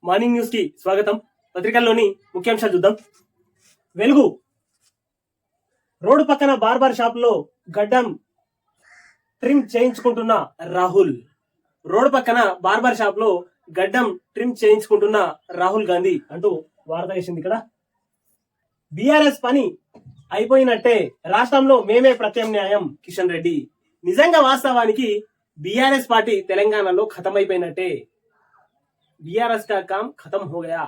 Morning news కి స్వాగతం. పత్రికల్లోని ముఖ్యాంశాలు చూద్దాం. వెలుగు. రోడ్డు పక్కన బార్బర్ షాప్ లో గడ్డం ట్రిమ్ చేయించుకుంటున్న రాహుల్. రోడ్డు పక్కన బార్బర్ షాప్ లో గడ్డం ట్రిమ్ చేయించుకుంటున్న రాహుల్ గాంధీ అంటూ వార్త వేసింది. ఇక్కడ బీఆర్ఎస్ పని అయిపోయినట్టే, రాష్ట్రంలో మేమే ప్రత్యామ్నాయం కిషన్ రెడ్డి. నిజంగా వాస్తవానికి బీఆర్ఎస్ పార్టీ తెలంగాణలో ఖతం అయిపోయినట్టే. బీఆర్ఎస్ కా కామ్ ఖతం హో గయా.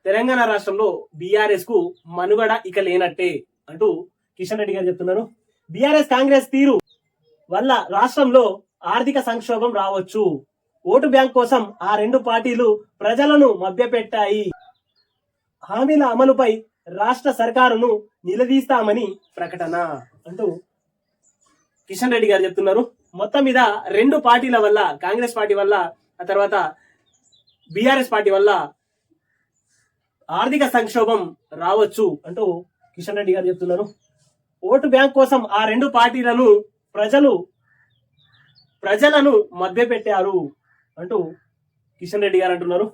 తెలంగాణ రాష్ట్రంలో బీఆర్ఎస్ కు మనుగడ ఇక లేనట్టే అంటూ కిషన్ రెడ్డి గారు చెప్తున్నారు. బీఆర్ఎస్ కాంగ్రెస్ తీరు వల్ల రాష్ట్రంలో ఆర్థిక సంక్షోభం రావచ్చు. ఓటు బ్యాంక్ కోసం ఆ రెండు పార్టీలు ప్రజలను మభ్యపెట్టాయి. హామీల అమలుపై రాష్ట్ర సర్కారును నిలదీస్తామని ప్రకటన అంటూ కిషన్ రెడ్డి గారు చెప్తున్నారు. మొత్తం మీద రెండు పార్టీల వల్ల, కాంగ్రెస్ పార్టీ వల్ల, ఆ తర్వాత బీఆర్ఎస్ పార్టీ వల్ల ఆర్థిక సంక్షోభం రావచ్చు అంటూ కిషన్ రెడ్డి గారు చెప్తున్నారు. ఓటు బ్యాంక్ కోసం ఆ రెండు పార్టీలను ప్రజలను మభ్యపెట్టారు అంటూ కిషన్ రెడ్డి గారు అంటున్నారు.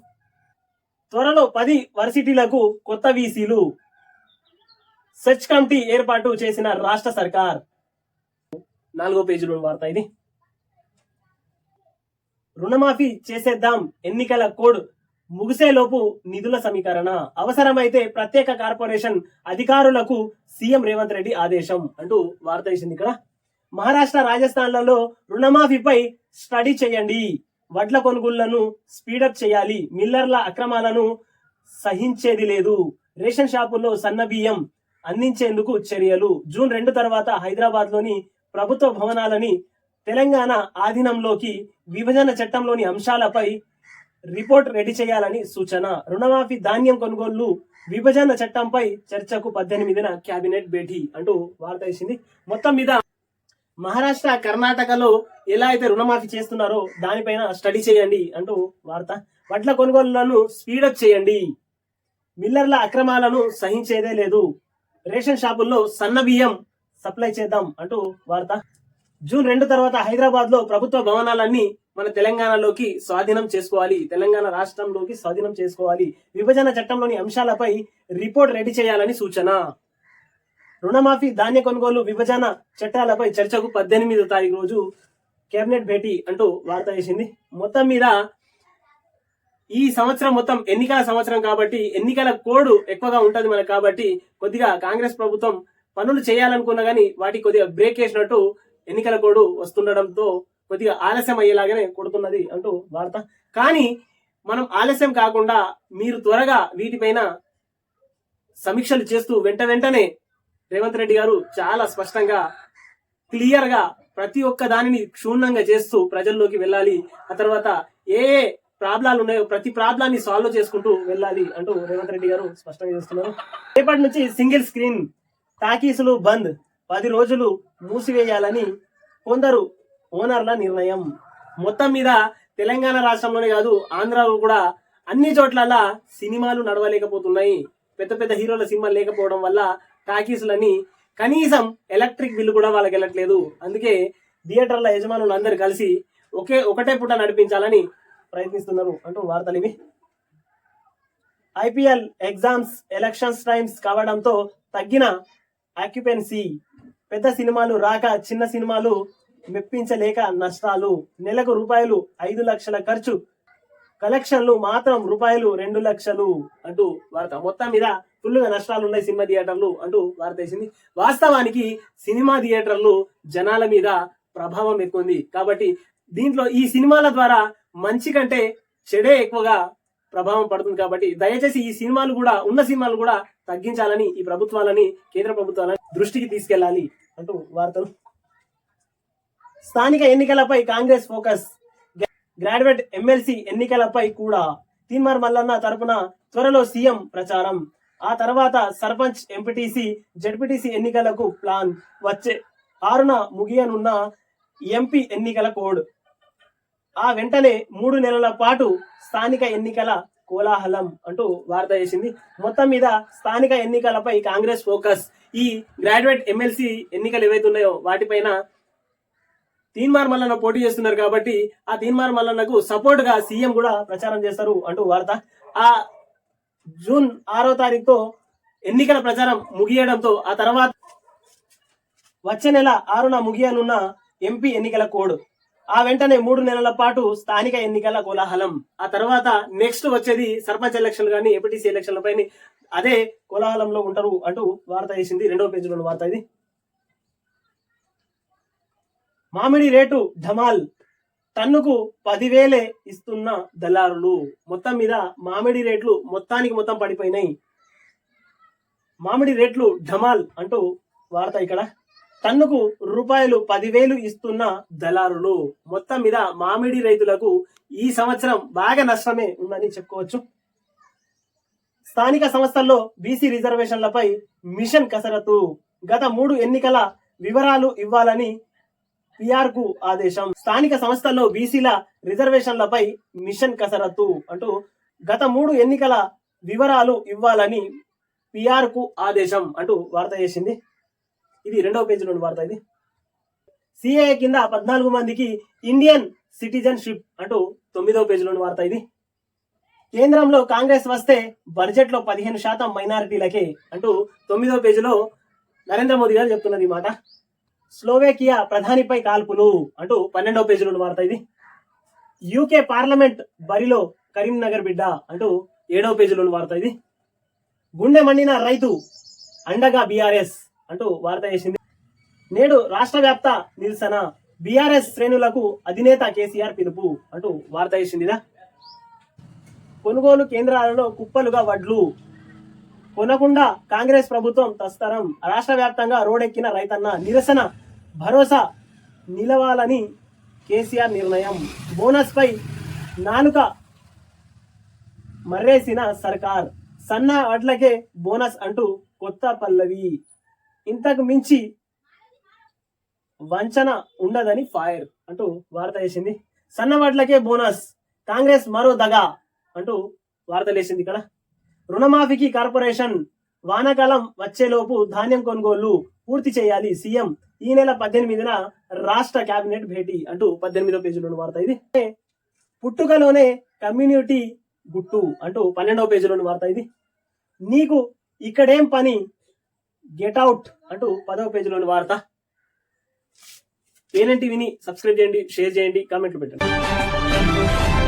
త్వరలో 10 వర్సిటీలకు కొత్త వీసీలు, సెర్చ్ కమిటీ ఏర్పాటు చేసిన రాష్ట్ర సర్కార్. 4వ పేజీలో వార్త ఇది. రుణమాఫీ చేసేద్దాం, ఎన్నికల కోడ్ ముగిసేలోపు నిధుల సమీకరణ, అవసరమైతే ప్రత్యేక కార్పొరేషన్ అధికారులకు సీఎం రేవంత్ రెడ్డి ఆదేశం అంటూ వార్త వేసింది. ఇక్కడ మహారాష్ట్ర, రాజస్థాన్లలో రుణమాఫీపై స్టడీ చేయండి, వడ్ల కొనుగోళ్లను స్పీడప్ చేయాలి, మిల్లర్ల అక్రమాలను సహించేది లేదు, రేషన్ షాపుల్లో సన్న బియ్యం అందించేందుకు చర్యలు. జూన్ 2 తర్వాత హైదరాబాద్ లోని ప్రభుత్వ భవనాలని తెలంగాణ ఆధీనంలోకి, విభజన చట్టంలోని అంశాలపై రిపోర్ట్ రెడీ చేయాలని సూచన. రుణమాఫీ, ధాన్యం కొనుగోళ్లు, విభజన చట్టంపై చర్చకు 18న కేబినెట్ భేటీ అంటూ వార్త వేసింది. మొత్తం మీద మహారాష్ట్ర, కర్ణాటకలో ఎలా అయితే రుణమాఫీ చేస్తున్నారో దానిపైన స్టడీ చేయండి అంటూ వార్త. వడ్ల కొనుగోళ్లను స్పీడప్ చేయండి, మిల్లర్ల అక్రమాలను సహించేదే లేదు, రేషన్ షాపుల్లో సన్న బియ్యం సప్లై చేద్దాం అంటూ వార్త. జూన్ 2 తర్వాత హైదరాబాద్ లో ప్రభుత్వ భవనాలన్నీ మన తెలంగాణలోకి స్వాధీనం చేసుకోవాలి, తెలంగాణ రాష్ట్రంలోకి స్వాధీనం చేసుకోవాలి, విభజన చట్టంలోని అంశాలపై రిపోర్ట్ రెడీ చేయాలని సూచన. రుణమాఫీ, ధాన్య కొనుగోలు, విభజన చట్టాలపై చర్చకు 18వ తారీఖు రోజు కేబినెట్ భేటీ అంటూ వార్త వేసింది. మొత్తం మీద ఈ సంవత్సరం మొత్తం ఎన్నికల సంవత్సరం కాబట్టి ఎన్నికల కోడ్ ఎక్కువగా ఉంటది మనకు. కాబట్టి కొద్దిగా కాంగ్రెస్ ప్రభుత్వం పనులు చేయాలనుకున్నా గానీ వాటి కొద్దిగా బ్రేక్ వేసినట్టు ఎన్నికల కోడ్ వస్తుండడంతో కొద్దిగా ఆలస్యం అయ్యేలాగానే కొడుతున్నది అంటూ వార్త. కానీ మనం ఆలస్యం కాకుండా మీరు త్వరగా వీటిపైన సమీక్షలు చేస్తూ వెంటనే రేవంత్ రెడ్డి గారు చాలా స్పష్టంగా, క్లియర్ గా ప్రతి ఒక్క దానిని క్షుణ్ణంగా చేస్తూ ప్రజల్లోకి వెళ్ళాలి. ఆ తర్వాత ఏ ప్రాబ్లాలు ఉన్నాయో ప్రతి ప్రాబ్లాన్ని సాల్వ్ చేసుకుంటూ వెళ్ళాలి అంటూ రేవంత్ రెడ్డి గారు స్పష్టంగా చేస్తున్నారు. రేపటి నుంచి సింగిల్ స్క్రీన్ టాకీసులు బంద్, 10 రోజులు మూసివేయాలని కొందరు ఓనర్ల నిర్ణయం. మొత్తం మీద తెలంగాణ రాష్ట్రంలోనే కాదు, ఆంధ్రాలో కూడా అన్ని చోట్ల సినిమాలు నడవలేకపోతున్నాయి. పెద్ద పెద్ద హీరోల సినిమాలు లేకపోవడం వల్ల టాకీసులని కనీసం ఎలక్ట్రిక్ బిల్లు కూడా వాళ్ళకి వెళ్ళట్లేదు. అందుకే థియేటర్ల యజమానులు అందరు కలిసి ఒకటే పూట నడిపించాలని ప్రయత్నిస్తున్నారు అంటూ వార్తలు ఇవి. ఐపీఎల్, ఎగ్జామ్స్, ఎలక్షన్స్ టైమ్స్ కావడంతో తగ్గిన ఆక్యుపెన్సీ, పెద్ద సినిమాలు రాక చిన్న సినిమాలు మెప్పించలేక నష్టాలు, నెలకు ₹5 లక్షల ఖర్చు, కలెక్షన్లు మాత్రం ₹2 లక్షలు అంటూ వార్త. మొత్తం మీద ఫుల్గా నష్టాలు ఉన్నాయి సినిమా థియేటర్లు అంటూ వార్త వేసింది. వాస్తవానికి సినిమా థియేటర్లు జనాల మీద ప్రభావం ఎక్కువ ఉంది కాబట్టి దీంట్లో ఈ సినిమాల ద్వారా మంచి కంటే చెడే ఎక్కువగా ప్రభావం పడుతుంది. కాబట్టి దయచేసి ఈ సినిమాలు కూడా, ఉన్న సినిమాలు కూడా తగ్గించాలని ఈ ప్రభుత్వాలని, కేంద్ర ప్రభుత్వాలని దృష్టికి తీసుకెళ్లాలి అంటూ వార్తలు. స్థానిక ఎన్నికలపై కాంగ్రెస్ ఫోకస్, గ్రాడ్యుయేట్ ఎమ్మెల్సీ ఎన్నికలపై కూడా తీన్మార్ మల్లన్న తరపున త్వరలో సీఎం ప్రచారం. ఆ తర్వాత సర్పంచ్, ఎంపీటీసీ, జడ్పీటీసీ ఎన్నికలకు ప్లాన్. వచ్చే 6న ముగియనున్న ఎంపీ ఎన్నికల కోడ్. ఆ వెంటనే 3 నెలల పాటు స్థానిక ఎన్నికల కోలాహలం అంటూ వార్త వేసింది. మొత్తం మీద స్థానిక ఎన్నికలపై కాంగ్రెస్ ఫోకస్. ఈ గ్రాడ్యుయేట్ ఎమ్మెల్సీ ఎన్నికలు ఏవైతే ఉన్నాయో వాటిపైన తీన్మార్ మల్లన్న పోటీ చేస్తున్నారు కాబట్టి ఆ తీన్మార్ మల్లన్నకు సపోర్ట్ గా సీఎం కూడా ప్రచారం చేస్తారు అంటూ వార్త. ఆ జూన్ 6వ తారీఖుతో ఎన్నికల ప్రచారం ముగియడంతో ఆ తర్వాత వచ్చే నెల 6న ముగియనున్న ఎంపీ ఎన్నికల కోడ్, ఆ వెంటనే 3 నెలల పాటు స్థానిక ఎన్నికల కోలాహలం, ఆ తర్వాత నెక్స్ట్ వచ్చేది సర్పంచ్ ఎలక్షన్ కానీ ఎంపీటీసీ ఎలక్షన్ల పైన అదే కోలాహలంలో ఉంటారు అంటూ వార్త వేసింది 2వ పేజీలోని వార్త ఇది. మామిడి రేటు ఢమాల్, టన్నుకు 10,000 ఇస్తున్న దళారులు. మొత్తం మీద మామిడి రేట్లు మొత్తం పడిపోయినాయి. మామిడి రేట్లు ఢమాల్ అంటూ వార్త ఇక్కడ. టన్నుకు రూపాయలు 10,000 ఇస్తున్న దళారులు. మొత్తం మీద మామిడి రైతులకు ఈ సంవత్సరం బాగా నష్టమే ఉందని చెప్పుకోవచ్చు. స్థానిక సంస్థల్లో బీసీ రిజర్వేషన్లపై మిషన్ కసరత్తు, గత 3 ఎన్నికల వివరాలు ఇవ్వాలని పిఆర్ కు ఆదేశం. స్థానిక సంస్థల్లో బీసీల రిజర్వేషన్లపై మిషన్ కసరత్తు అంటూ గత 3 ఎన్నికల వివరాలు ఇవ్వాలని పిఆర్ కు ఆదేశం అంటూ వార్త చేసింది. ఇది 2వ పేజీలోని వార్త ఇది. సిఏఏ కింద 14 మందికి ఇండియన్ సిటిజన్షిప్ అంటూ 9వ పేజీలోని వార్త ఇది. కేంద్రంలో కాంగ్రెస్ వస్తే బడ్జెట్ లో 15% మైనారిటీలకే అంటూ 9వ పేజీలో నరేంద్ర మోదీ గారు చెప్తున్నది ఈ మాట. స్లోవేకియా ప్రధానిపై కాల్పులు అంటూ 12వ పేజీలోని వార్త ఇది. యూకే పార్లమెంట్ బరిలో కరీంనగర్ బిడ్డ అంటూ 7వ పేజీలోని వార్త ఇది. గుండె మండిన రైతు అండగా బీఆర్ఎస్ అంటూ వార్త చేసింది. నేడు రాష్ట్ర వ్యాప్త నిరసన, బీఆర్ఎస్ శ్రేణులకు అధినేత కేసీఆర్ పిలుపు అంటూ వార్త చేసిందిదా. కొనుగోలు కేంద్రాలలో కుప్పలుగా వడ్లు కొనకుండా కాంగ్రెస్ ప్రభుత్వం తస్తరం, రాష్ట్ర వ్యాప్తంగా రోడెక్కిన రైతన్న నిరసన, భరోసా నిలవాలని కేసీఆర్ నిర్ణయం. బోనస్ పై నాలుక మర్రేసిన సర్కార్, సన్న వడ్లకే బోనస్ అంటూ కొత్త పల్లవి, ఇంతకు మించి వంచన ఉండదని ఫైర్ అంటూ వార్త వేసింది. సన్న వడ్లకే బోనస్, కాంగ్రెస్ మరో దగా అంటూ వార్తలు వేసింది ఇక్కడ. రుణమాఫీకి కార్పొరేషన్, వానాకాలం వచ్చేలోపు ధాన్యం కొనుగోళ్లు పూర్తి చేయాలి సీఎం, ఈ నెల 18న రాష్ట్ర కేబినెట్ భేటీ అంటూ 18వ పేజీలోని వార్త ఇది. పుట్టుకలోనే కమ్యూనిటీ గుట్టు అంటూ 12వ పేజీలోని వార్త ఇది. నీకు ఇక్కడేం పని, గెట్ అవుట్ అంటూ 10వ పేజీలోని వార్త. ఏఎన్ఎన్ టీవీని సబ్స్క్రైబ్ చేయండి, షేర్ చేయండి, కామెంట్లు పెట్టండి.